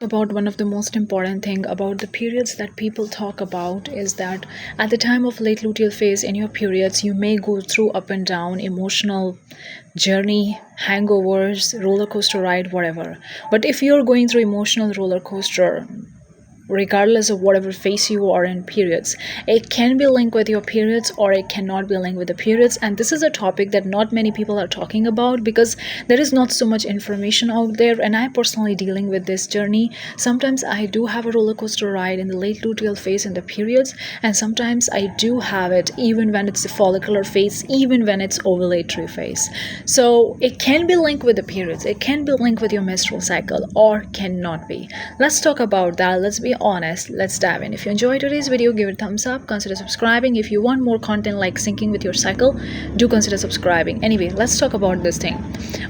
About one of the most important thing about the periods that people talk about is that at the time of late luteal phase in your periods you may go through up and down emotional journey, hangovers, roller coaster ride, whatever. But if you're going through emotional roller coaster, regardless of whatever phase you are in periods, it can be linked with your periods or it cannot be linked with the periods. And this is a topic that not many people are talking about because there is not so much information out there. And I personally dealing with this journey. Sometimes I do have a roller coaster ride in the late luteal phase in the periods, and sometimes I do have it even when it's the follicular phase, even when it's ovulatory phase. So it can be linked with the periods, it can be linked with your menstrual cycle, or cannot be. Let's talk about that. Let's be honest. Let's dive in. If you enjoyed today's video, give it a thumbs up, consider subscribing. If you want more content like syncing with your cycle, do consider subscribing. Anyway, let's talk about this thing.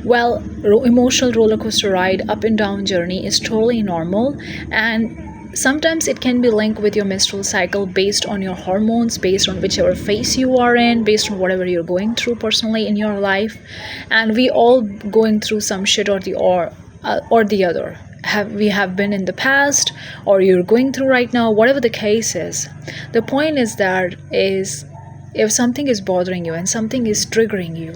Well, emotional roller coaster ride, up and down journey is totally normal, and sometimes it can be linked with your menstrual cycle based on your hormones, based on whichever phase you are in, based on whatever you're going through personally in your life. And we all going through some shit or the other. We have been in the past, or you're going through right now, whatever the case is. The point is that is if something is bothering you and something is triggering you,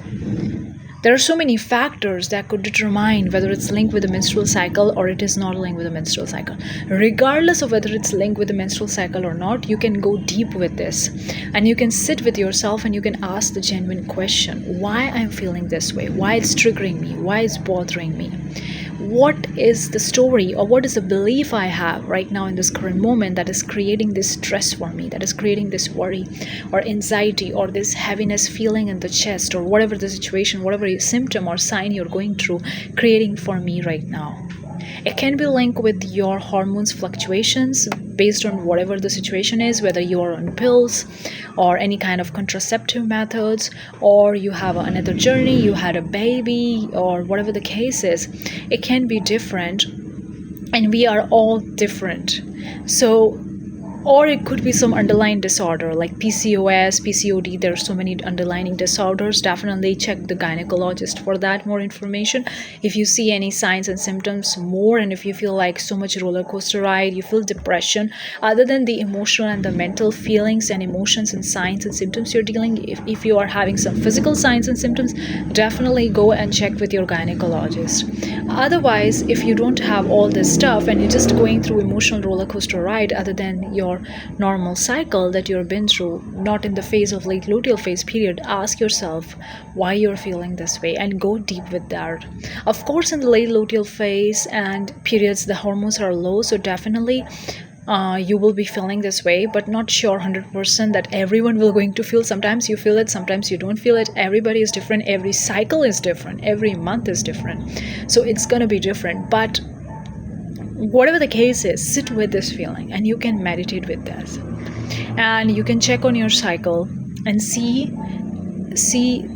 there are so many factors that could determine whether it's linked with the menstrual cycle or it is not linked with the menstrual cycle. Regardless of whether it's linked with the menstrual cycle or not, you can go deep with this and you can sit with yourself and you can ask the genuine question: why I'm feeling this way, why it's triggering me, why it's bothering me, what is the story or what is the belief I have right now in this current moment that is creating this stress for me, that is creating this worry or anxiety or this heaviness feeling in the chest, or whatever the situation, whatever symptom or sign you're going through creating for me right now. It can be linked with your hormones fluctuations based on whatever the situation is, whether you are on pills or any kind of contraceptive methods, or you have another journey, you had a baby, or whatever the case is. It can be different, and we are all different. So, or it could be some underlying disorder like PCOS, PCOD. There are so many underlying disorders. Definitely check the gynecologist for that more information. If you see any signs and symptoms more, and if you feel like so much roller coaster ride, you feel depression, other than the emotional and the mental feelings and emotions and signs and symptoms you're dealing, if you are having some physical signs and symptoms, definitely go and check with your gynecologist. Otherwise, if you don't have all this stuff and you're just going through emotional roller coaster ride other than your normal cycle that you've been through, not in the phase of late luteal phase period, ask yourself why you're feeling this way and go deep with that. Of course, in the late luteal phase and periods, the hormones are low, so definitely you will be feeling this way, but not sure 100% that everyone will going to feel. Sometimes you feel it, sometimes you don't feel it. Everybody is different, every cycle is different, every month is different, so it's gonna be different. But whatever the case is, sit with this feeling and you can meditate with this, and you can check on your cycle and see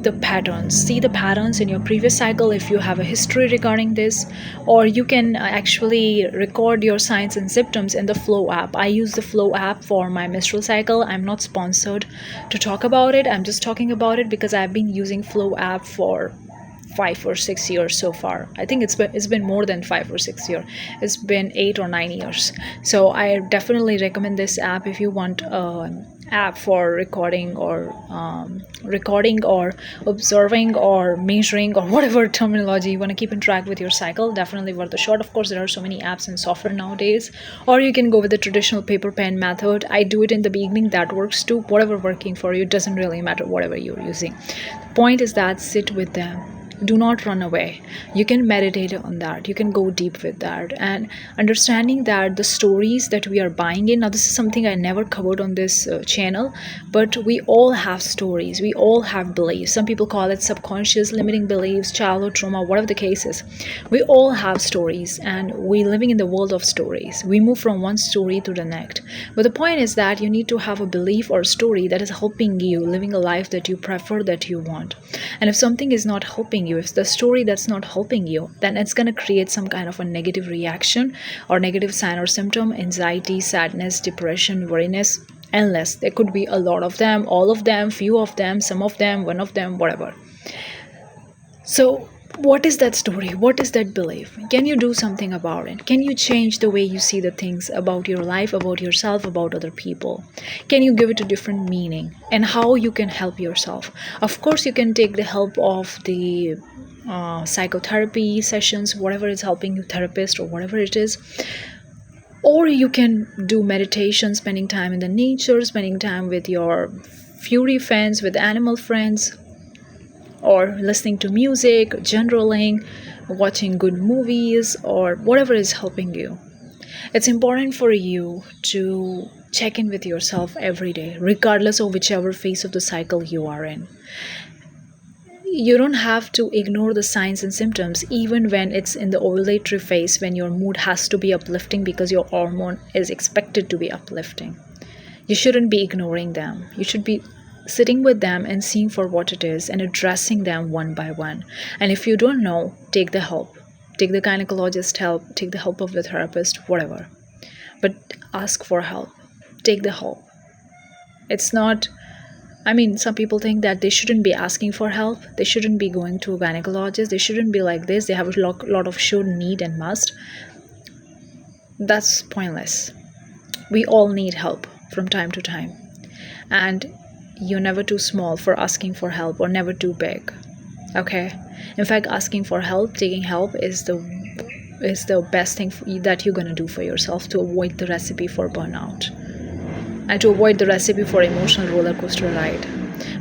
the patterns in your previous cycle if you have a history regarding this. Or you can actually record your signs and symptoms in the Flow app. I use the Flow app for my menstrual cycle. I'm not sponsored to talk about it, I'm just talking about it because I've been using Flow app for 5 or 6 years so far. I think it's been more than 5 or 6 years. It's been 8 or 9 years. So I definitely recommend this app if you want app for recording or observing or measuring or whatever terminology you want to keep in track with your cycle. Definitely worth a shot. Of course, there are so many apps and software nowadays, or you can go with the traditional paper pen method. I do it in the beginning, that works too. Whatever working for you, it doesn't really matter whatever you're using. The point is that sit with them, do not run away. You can meditate on that, you can go deep with that, and understanding that the stories that we are buying in. Now, this is something I never covered on this channel, but we all have stories, we all have beliefs. Some people call it subconscious limiting beliefs, childhood trauma, whatever the case is. We all have stories, and we living in the world of stories. We move from one story to the next, but the point is that you need to have a belief or a story that is helping you living a life that you prefer, that you want. And if something is not helping you, if the story that's not helping you, then it's going to create some kind of a negative reaction or negative sign or symptom: anxiety, sadness, depression, worriness, endless. There could be a lot of them, all of them, few of them, some of them, one of them, whatever. So What is that story? What is that belief? Can you do something about it? Can you change the way you see the things about your life, about yourself, about other people? Can you give it a different meaning? And how you can help yourself? Of course, you can take the help of the psychotherapy sessions, whatever is helping you, therapist or whatever it is. Or you can do meditation, spending time in the nature, spending time with your furry friends, with animal friends, or listening to music, journaling, watching good movies, or whatever is helping you. It's important for you to check in with yourself every day, regardless of whichever phase of the cycle you are in. You don't have to ignore the signs and symptoms, even when it's in the ovulatory phase, when your mood has to be uplifting because your hormone is expected to be uplifting. You shouldn't be ignoring them. You should be sitting with them and seeing for what it is and addressing them one by one. And if you don't know, take the help. Take the gynecologist help, take the help of the therapist, whatever. But ask for help. Take the help. It's not, I mean, some people think that they shouldn't be asking for help. They shouldn't be going to a gynecologist. They shouldn't be like this. They have a lot of should, need, and must. That's pointless. We all need help from time to time. And you're never too small for asking for help, or never too big. Okay? In fact, asking for help, taking help is the best thing that you're going to do for yourself to avoid the recipe for burnout and to avoid the recipe for emotional roller coaster ride.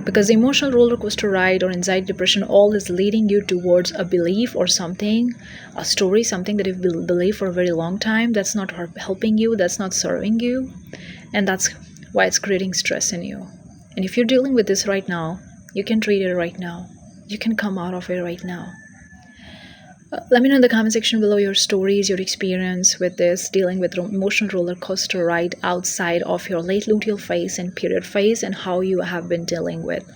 Because emotional roller coaster ride or anxiety, depression, all is leading you towards a belief or something, a story, something that you've believed for a very long time that's not helping you, that's not serving you, and that's why it's creating stress in you. And if you're dealing with this right now, you can treat it right now. You can come out of it right now. Let me know in the comment section below your stories, your experience with this, dealing with emotional roller coaster ride outside of your late luteal phase and period phase, and how you have been dealing with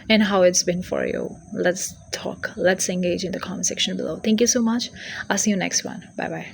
and how it's been for you. Let's talk. Let's engage in the comment section below. Thank you so much. I'll see you next one. Bye bye.